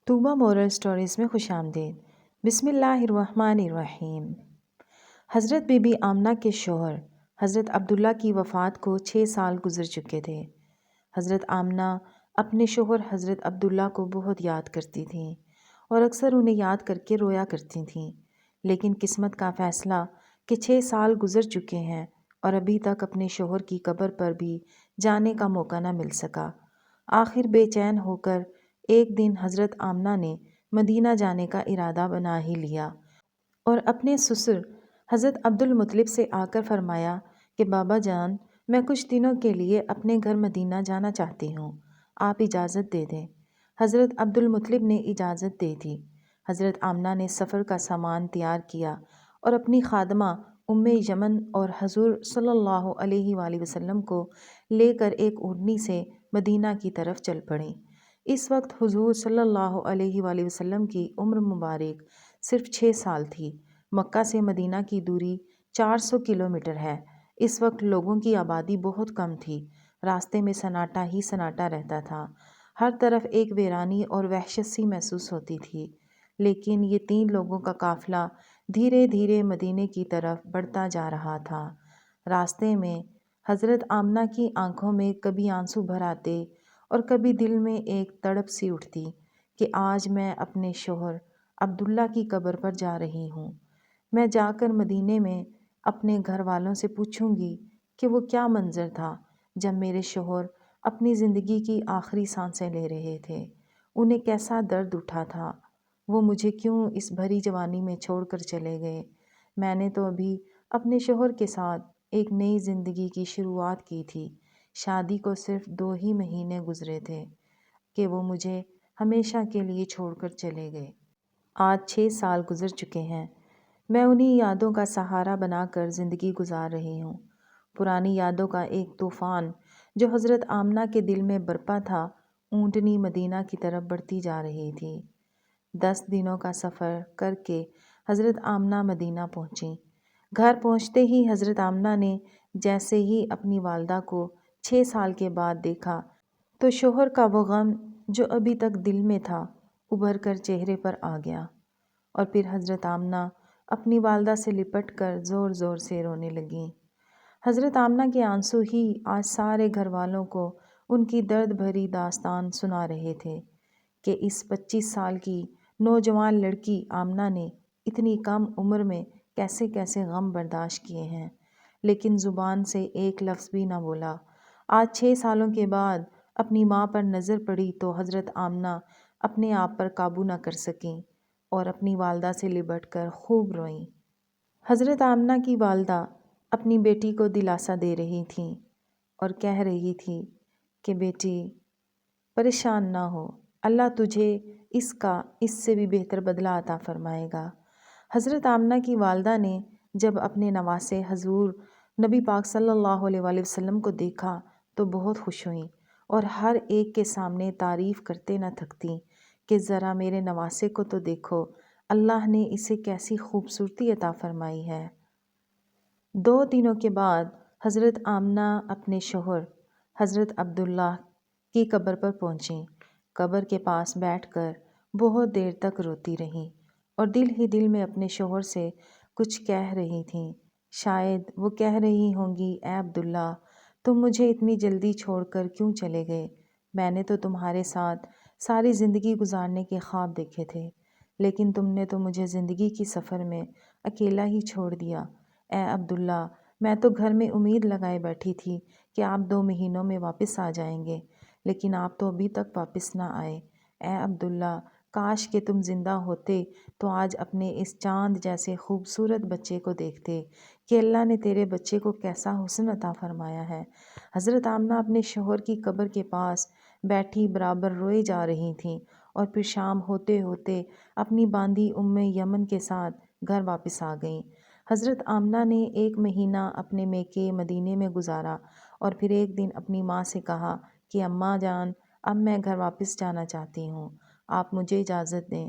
طوبہ moral stories میں خوش آمدید۔ بسم اللہ الرحمن الرحیم۔ حضرت بی بی آمنہ کے شوہر حضرت عبداللہ کی وفات کو 6 سال گزر چکے تھے۔ حضرت آمنہ اپنے شوہر حضرت عبداللہ کو بہت یاد کرتی تھیں اور اکثر انہیں یاد کر کے رویا کرتی تھیں، لیکن قسمت کا فیصلہ کہ 6 سال گزر چکے ہیں اور ابھی تک اپنے شوہر کی قبر پر بھی جانے کا موقع نہ مل سکا۔ آخر بے چین ہو کر ایک دن حضرت آمنہ نے مدینہ جانے کا ارادہ بنا ہی لیا اور اپنے سسر حضرت عبدالمطلب سے آ کر فرمایا کہ بابا جان، میں کچھ دنوں کے لیے اپنے گھر مدینہ جانا چاہتی ہوں، آپ اجازت دے دیں۔ حضرت عبدالمطلب نے اجازت دے دی۔ حضرت آمنہ نے سفر کا سامان تیار کیا اور اپنی خادمہ یمن اور حضور صلی اللہ علیہ وآلہ وسلم کو لے کر ایک اونٹنی سے مدینہ کی طرف چل پڑیں۔ اس وقت حضور صلی اللہ علیہ وآلہ وسلم کی عمر مبارک صرف 6 سال تھی۔ مکہ سے مدینہ کی دوری 400 کلومیٹر ہے۔ اس وقت لوگوں کی آبادی بہت کم تھی۔ راستے میں سناٹا ہی سناٹا رہتا تھا۔ ہر طرف ایک ویرانی اور وحشت سی محسوس ہوتی تھی، لیکن یہ 3 لوگوں کا قافلہ دھیرے دھیرے مدینے کی طرف بڑھتا جا رہا تھا۔ راستے میں حضرت آمنہ کی آنکھوں میں کبھی آنسو بھر آتے اور کبھی دل میں ایک تڑپ سی اٹھتی کہ آج میں اپنے شوہر عبداللہ کی قبر پر جا رہی ہوں۔ میں جا کر مدینے میں اپنے گھر والوں سے پوچھوں گی کہ وہ کیا منظر تھا جب میرے شوہر اپنی زندگی کی آخری سانسیں لے رہے تھے، انہیں کیسا درد اٹھا تھا، وہ مجھے کیوں اس بھری جوانی میں چھوڑ کر چلے گئے۔ میں نے تو ابھی اپنے شوہر کے ساتھ ایک نئی زندگی کی شروعات کی تھی، شادی کو صرف 2 ہی مہینے گزرے تھے کہ وہ مجھے ہمیشہ کے لیے چھوڑ کر چلے گئے۔ آج 6 سال گزر چکے ہیں۔ میں انہی یادوں کا سہارا بنا کر زندگی گزار رہی ہوں۔ پرانی یادوں کا ایک طوفان جو حضرت آمنہ کے دل میں برپا تھا، اونٹنی مدینہ کی طرف بڑھتی جا رہی تھی۔ 10 دنوں کا سفر کر کے حضرت آمنہ مدینہ پہنچیں۔ گھر پہنچتے ہی حضرت آمنہ نے جیسے ہی اپنی والدہ کو 6 سال کے بعد دیکھا تو شوہر کا وہ غم جو ابھی تک دل میں تھا ابھر کر چہرے پر آ گیا، اور پھر حضرت آمنہ اپنی والدہ سے لپٹ کر زور زور سے رونے لگیں۔ حضرت آمنہ کے آنسو ہی آج سارے گھر والوں کو ان کی درد بھری داستان سنا رہے تھے کہ اس 25 سال کی نوجوان لڑکی آمنہ نے اتنی کم عمر میں کیسے کیسے غم برداشت کیے ہیں، لیکن زبان سے ایک لفظ بھی نہ بولا۔ آج 6 سالوں کے بعد اپنی ماں پر نظر پڑی تو حضرت آمنہ اپنے آپ پر قابو نہ کر سکیں اور اپنی والدہ سے لپٹ کر خوب روئیں۔ حضرت آمنہ کی والدہ اپنی بیٹی کو دلاسا دے رہی تھیں اور کہہ رہی تھی کہ بیٹی پریشان نہ ہو، اللہ تجھے اس سے بھی بہتر بدلہ عطا فرمائے گا۔ حضرت آمنہ کی والدہ نے جب اپنے نواسے حضور نبی پاک صلی اللہ علیہ وآلہ وسلم کو دیکھا تو بہت خوش ہوئیں اور ہر ایک کے سامنے تعریف کرتے نہ تھکتیں کہ ذرا میرے نواسے کو تو دیکھو، اللہ نے اسے کیسی خوبصورتی عطا فرمائی ہے۔ 2 دنوں کے بعد حضرت آمنہ اپنے شوہر حضرت عبداللہ کی قبر پر پہنچیں۔ قبر کے پاس بیٹھ کر بہت دیر تک روتی رہیں اور دل ہی دل میں اپنے شوہر سے کچھ کہہ رہی تھیں۔ شاید وہ کہہ رہی ہوں گی، اے عبداللہ، تم مجھے اتنی جلدی چھوڑ کر کیوں چلے گئے؟ میں نے تو تمہارے ساتھ ساری زندگی گزارنے کے خواب دیکھے تھے، لیکن تم نے تو مجھے زندگی کی سفر میں اکیلا ہی چھوڑ دیا۔ اے عبداللہ، میں تو گھر میں امید لگائے بیٹھی تھی کہ آپ 2 مہینوں میں واپس آ جائیں گے، لیکن آپ تو ابھی تک واپس نہ آئے۔ اے عبداللہ، کاش کہ تم زندہ ہوتے تو آج اپنے اس چاند جیسے خوبصورت بچے کو دیکھتے کہ اللہ نے تیرے بچے کو کیسا حسن عطا فرمایا ہے۔ حضرت آمنہ اپنے شوہر کی قبر کے پاس بیٹھی برابر روئے جا رہی تھیں اور پھر شام ہوتے ہوتے اپنی باندی یمن کے ساتھ گھر واپس آ گئیں۔ حضرت آمنہ نے 1 مہینہ اپنے میکے مدینے میں گزارا اور پھر ایک دن اپنی ماں سے کہا کہ اماں جان، اب میں گھر واپس جانا چاہتی ہوں، آپ مجھے اجازت دیں۔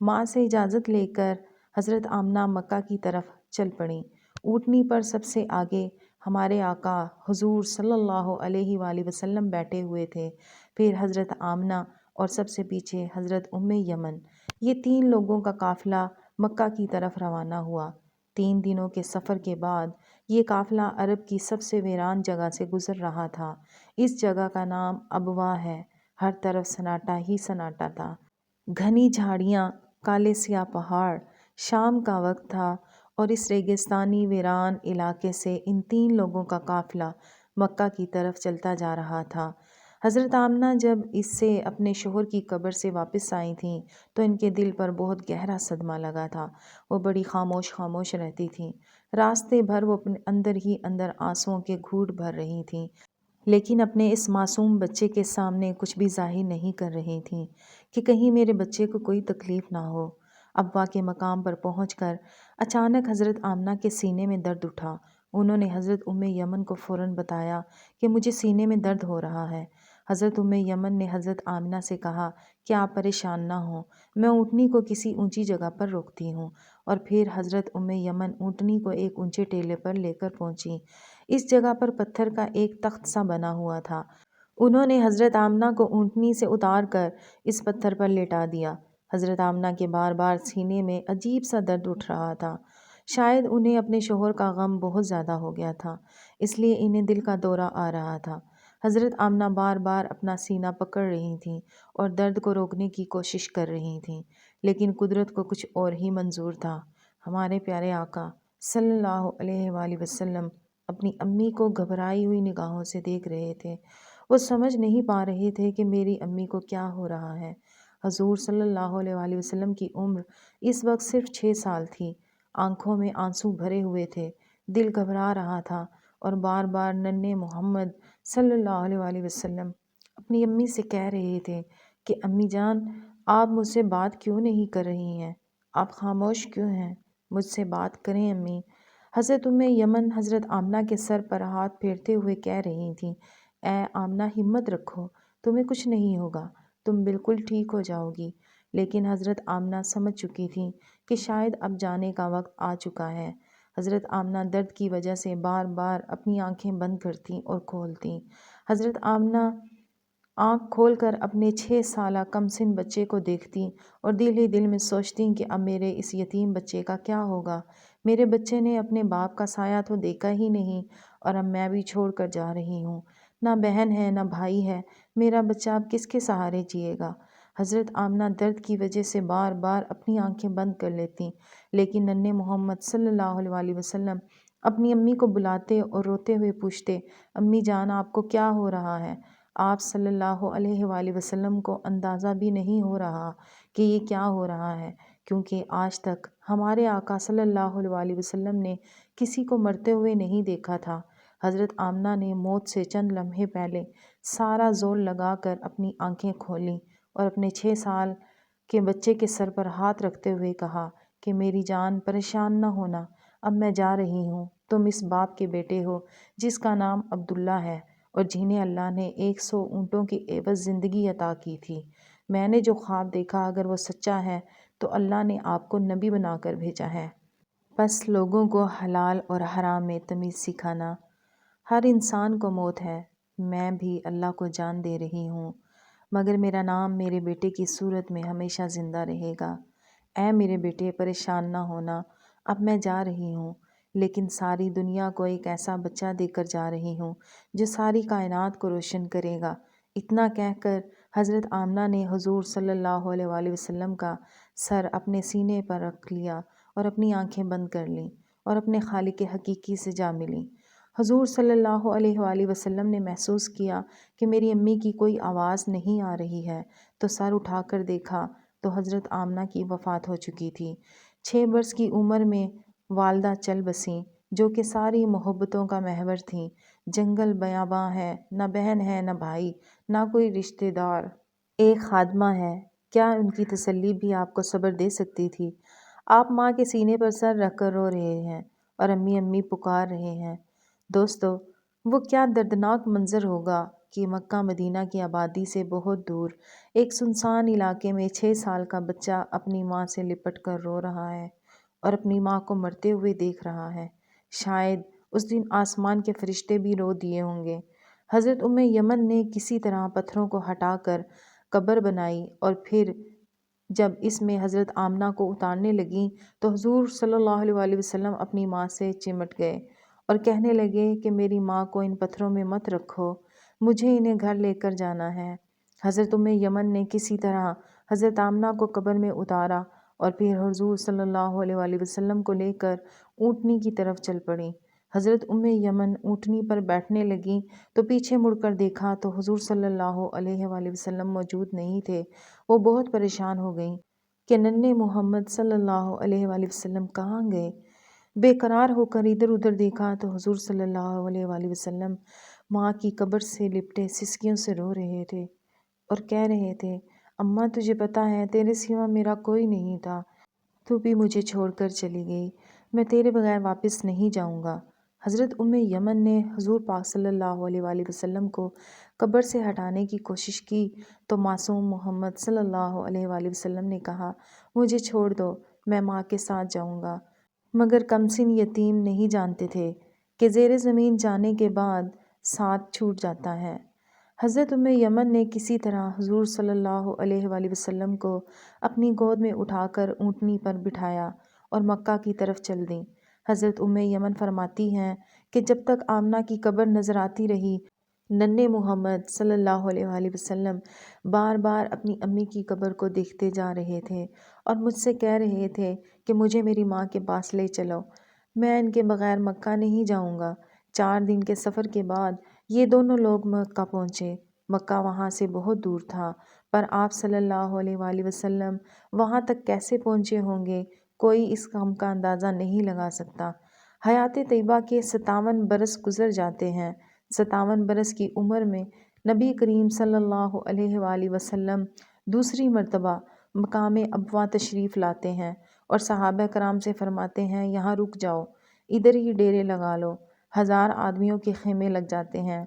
ماں سے اجازت لے کر حضرت آمنہ مکہ کی طرف چل پڑیں۔ اونٹنی پر سب سے آگے ہمارے آقا حضور صلی اللہ علیہ وآلہ وسلم بیٹھے ہوئے تھے، پھر حضرت آمنہ اور سب سے پیچھے حضرت یمن۔ یہ 3 لوگوں کا قافلہ مکہ کی طرف روانہ ہوا۔ 3 دنوں کے سفر کے بعد یہ قافلہ عرب کی سب سے ویران جگہ سے گزر رہا تھا۔ اس جگہ کا نام ابواء ہے۔ ہر طرف سناٹا ہی سناٹا تھا، گھنی جھاڑیاں، کالے سیاہ پہاڑ۔ شام کا وقت تھا اور اس ریگستانی ویران علاقے سے ان 3 لوگوں کا قافلہ مکہ کی طرف چلتا جا رہا تھا۔ حضرت آمنہ جب اس سے اپنے شوہر کی قبر سے واپس آئی تھیں تو ان کے دل پر بہت گہرا صدمہ لگا تھا۔ وہ بڑی خاموش رہتی تھیں۔ راستے بھر وہ اپنے اندر ہی اندر آنسوؤں کے گھوٹ بھر رہی تھیں، لیکن اپنے اس معصوم بچے کے سامنے کچھ بھی ظاہر نہیں کر رہی تھیں کہ کہیں میرے بچے کو کوئی تکلیف نہ ہو۔ ابواء کے مقام پر پہنچ کر اچانک حضرت آمنہ کے سینے میں درد اٹھا۔ انہوں نے حضرت یمن کو فوراً بتایا کہ مجھے سینے میں درد ہو رہا ہے۔ حضرت یمن نے حضرت آمنہ سے کہا کہ آپ پریشان نہ ہوں، میں اونٹنی کو کسی اونچی جگہ پر روکتی ہوں۔ اور پھر حضرت یمن اونٹنی کو ایک اونچے ٹیلے پر لے کر پہنچی۔ اس جگہ پر پتھر کا ایک تخت سا بنا ہوا تھا۔ انہوں نے حضرت آمنہ کو اونٹنی سے اتار کر اس پتھر پر لٹا دیا۔ حضرت آمنہ کے بار بار سینے میں عجیب سا درد اٹھ رہا تھا۔ شاید انہیں اپنے شوہر کا غم بہت زیادہ ہو گیا تھا، اس لیے انہیں دل کا دورہ آ رہا تھا۔ حضرت آمنہ بار بار اپنا سینہ پکڑ رہی تھیں اور درد کو روکنے کی کوشش کر رہی تھیں، لیکن قدرت کو کچھ اور ہی منظور تھا۔ ہمارے پیارے آقا صلی اللہ علیہ وآلہ وسلم اپنی امی کو گھبرائی ہوئی نگاہوں سے دیکھ رہے تھے۔ وہ سمجھ نہیں پا رہے تھے کہ میری امی کو کیا ہو رہا ہے۔ حضور صلی اللہ علیہ وآلہ وسلم کی عمر اس وقت صرف 6 سال تھی۔ آنکھوں میں آنسو بھرے ہوئے تھے، دل گھبرا رہا تھا اور بار بار ننھے محمد صلی اللہ علیہ وآلہ وسلم اپنی امی سے کہہ رہے تھے کہ امی جان، آپ مجھ سے بات کیوں نہیں کر رہی ہیں؟ آپ خاموش کیوں ہیں؟ مجھ سے بات کریں امی۔ حضرت یمن حضرت آمنہ کے سر پر ہاتھ پھیرتے ہوئے کہہ رہی تھیں، اے آمنہ، ہمت رکھو، تمہیں کچھ نہیں ہوگا، تم بالکل ٹھیک ہو جاؤ گی۔ لیکن حضرت آمنہ سمجھ چکی تھیں کہ شاید اب جانے کا وقت آ چکا ہے۔ حضرت آمنہ درد کی وجہ سے بار بار اپنی آنکھیں بند کرتیں اور کھولتیں۔ حضرت آمنہ آنکھ کھول کر اپنے 6 سالہ کم سن بچے کو دیکھتیں اور دل ہی دل میں سوچتیں کہ اب میرے اس یتیم بچے کا کیا ہوگا؟ میرے بچے نے اپنے باپ کا سایہ تو دیکھا ہی نہیں اور اب میں بھی چھوڑ کر جا رہی ہوں۔ نہ بہن ہے نہ بھائی ہے، میرا بچہ اب کس کے سہارے جیے گا؟ حضرت آمنہ درد کی وجہ سے بار بار اپنی آنکھیں بند کر لیتیں، لیکن ننھے محمد صلی اللہ علیہ وآلہ وسلم اپنی امی کو بلاتے اور روتے ہوئے پوچھتے، امی جان، آپ کو کیا ہو رہا ہے؟ آپ صلی اللہ علیہ وآلہ وسلم کو اندازہ بھی نہیں ہو رہا کہ یہ کیا ہو رہا ہے، کیونکہ آج تک ہمارے آقا صلی اللہ علیہ وآلہ وسلم نے کسی کو مرتے ہوئے نہیں دیکھا تھا۔ حضرت آمنہ نے موت سے چند لمحے پہلے سارا زور لگا کر اپنی آنکھیں کھولیں اور اپنے 6 سال کے بچے کے سر پر ہاتھ رکھتے ہوئے کہا کہ میری جان، پریشان نہ ہونا، اب میں جا رہی ہوں۔ تم اس باپ کے بیٹے ہو جس کا نام عبداللہ ہے اور جنہیں اللہ نے 100 اونٹوں کی عوض زندگی عطا کی تھی۔ میں نے جو خواب دیکھا اگر وہ سچا ہے تو اللہ نے آپ کو نبی بنا کر بھیجا ہے۔ بس لوگوں کو حلال اور حرام میں تمیز سکھانا۔ ہر انسان کو موت ہے، میں بھی اللہ کو جان دے رہی ہوں، مگر میرا نام میرے بیٹے کی صورت میں ہمیشہ زندہ رہے گا۔ اے میرے بیٹے، پریشان نہ ہونا، اب میں جا رہی ہوں، لیکن ساری دنیا کو ایک ایسا بچہ دے کر جا رہی ہوں جو ساری کائنات کو روشن کرے گا۔ اتنا کہہ کر حضرت آمنہ نے حضور صلی اللہ علیہ وآلہ وسلم کا سر اپنے سینے پر رکھ لیا اور اپنی آنکھیں بند کر لیں اور اپنے خالق حقیقی سے جا ملیں۔ حضور صلی اللہ علیہ وآلہ وسلم نے محسوس کیا کہ میری امی کی کوئی آواز نہیں آ رہی ہے، تو سر اٹھا کر دیکھا تو حضرت آمنہ کی وفات ہو چکی تھی۔ 6 برس کی عمر میں والدہ چل بسیں، جو کہ ساری محبتوں کا محور تھیں۔ جنگل بیاباں ہے، نہ بہن ہے نہ بھائی، نہ کوئی رشتہ دار، ایک خادمہ ہے۔ کیا ان کی تسلی بھی آپ کو صبر دے سکتی تھی؟ آپ ماں کے سینے پر سر رکھ کر رو رہے ہیں اور امی امی پکار رہے ہیں۔ دوستو، وہ کیا دردناک منظر ہوگا کہ مکہ مدینہ کی آبادی سے بہت دور ایک سنسان علاقے میں 6 سال کا بچہ اپنی ماں سے لپٹ کر رو رہا ہے اور اپنی ماں کو مرتے ہوئے دیکھ رہا ہے۔ شاید اس دن آسمان کے فرشتے بھی رو دیے ہوں گے۔ حضرت یمن نے کسی طرح پتھروں کو ہٹا کر قبر بنائی اور پھر جب اس میں حضرت آمنہ کو اتارنے لگیں تو حضور صلی اللہ علیہ وآلہ وسلم اپنی ماں سے چمٹ گئے اور کہنے لگے کہ میری ماں کو ان پتھروں میں مت رکھو، مجھے انہیں گھر لے کر جانا ہے۔ حضرت یمن نے کسی طرح حضرت آمنہ کو قبر میں اتارا اور پھر حضور صلی اللہ علیہ وآلہ وسلم کو لے کر اونٹنی کی طرف چل پڑیں۔ حضرت یمن اونٹنی پر بیٹھنے لگیں تو پیچھے مڑ کر دیکھا تو حضور صلی اللہ علیہ وآلہ وسلم موجود نہیں تھے۔ وہ بہت پریشان ہو گئیں کہ ننھے محمد صلی اللہ علیہ وآلہ وسلم کہاں گئے؟ بے قرار ہو کر ادھر ادھر دیکھا تو حضور صلی اللہ علیہ وآلہ وسلم ماں کی قبر سے لپٹے سسکیوں سے رو رہے تھے اور کہہ رہے تھے، اماں تجھے پتہ ہے تیرے سوا میرا کوئی نہیں تھا، تو بھی مجھے چھوڑ کر چلی گئی، میں تیرے بغیر واپس نہیں جاؤں گا۔ حضرت یمن نے حضور پاک صلی اللہ علیہ وآلہ وسلم کو قبر سے ہٹانے کی کوشش کی تو معصوم محمد صلی اللہ علیہ وآلہ وسلم نے کہا، مجھے چھوڑ دو، میں ماں کے ساتھ جاؤں گا۔ مگر کمسن یتیم نہیں جانتے تھے کہ زیر زمین جانے کے بعد ساتھ چھوٹ جاتا ہے۔ حضرت یمن نے کسی طرح حضور صلی اللہ علیہ وآلہ وسلم کو اپنی گود میں اٹھا کر اونٹنی پر بٹھایا اور مکہ کی طرف چل دیں۔ حضرت یمن فرماتی ہیں کہ جب تک آمنہ کی قبر نظر آتی رہی، ننھے محمد صلی اللہ علیہ وآلہ وسلم بار بار اپنی امی کی قبر کو دیکھتے جا رہے تھے اور مجھ سے کہہ رہے تھے کہ مجھے میری ماں کے پاس لے چلو، میں ان کے بغیر مکہ نہیں جاؤں گا۔ 4 دن کے سفر کے بعد یہ دونوں لوگ مکہ پہنچے۔ مکہ وہاں سے بہت دور تھا، پر آپ صلی اللہ علیہ وآلہ وسلم وہاں تک کیسے پہنچے ہوں گے، کوئی اس کام کا اندازہ نہیں لگا سکتا۔ حیات طیبہ کے 57 برس گزر جاتے ہیں۔ 57 برس کی عمر میں نبی کریم صلی اللہ علیہ وآلہ وسلم دوسری مرتبہ مقام ابوا تشریف لاتے ہیں اور صحابہ کرام سے فرماتے ہیں، یہاں رک جاؤ، ادھر ہی ڈیرے لگا لو۔ 1000 آدمیوں کے خیمے لگ جاتے ہیں۔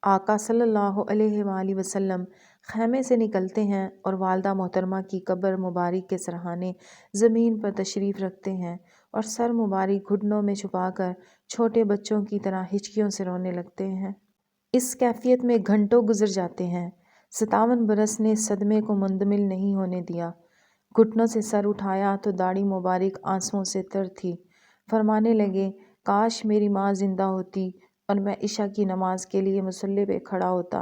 آقا صلی اللہ علیہ وآلہ وسلم خیمے سے نکلتے ہیں اور والدہ محترمہ کی قبر مبارک کے سرہانے زمین پر تشریف رکھتے ہیں اور سر مبارک گھٹنوں میں چھپا کر چھوٹے بچوں کی طرح ہچکیوں سے رونے لگتے ہیں۔ اس کیفیت میں گھنٹوں گزر جاتے ہیں۔ 57 برس نے صدمے کو مندمل نہیں ہونے دیا۔ گھٹنوں سے سر اٹھایا تو داڑھی مبارک آنسوؤں سے تر تھی۔ فرمانے لگے، کاش میری ماں زندہ ہوتی اور میں عشاء کی نماز کے لیے مصلی پہ کھڑا ہوتا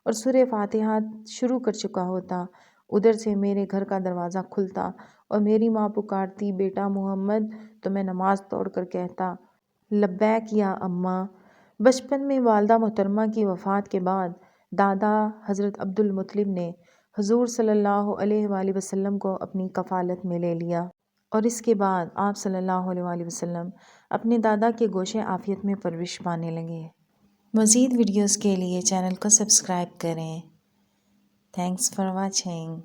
اور سورہ فاتحہ شروع کر چکا ہوتا۔ ادھر سے میرے گھر کا دروازہ کھلتا اور میری ماں پکارتی، بیٹا محمد، تو میں نماز توڑ کر کہتا، لبیک یا اماں۔ بچپن میں والدہ محترمہ کی وفات کے بعد دادا حضرت عبدالمطلب نے حضور صلی اللہ علیہ وآلہ وسلم کو اپنی کفالت میں لے لیا اور اس کے بعد آپ صلی اللہ علیہ وآلہ وسلم اپنے دادا کے گوشِ عافیت میں پرورش پانے لگے۔ مزید ویڈیوز کے لیے چینل کو سبسکرائب کریں۔ Thanks for watching.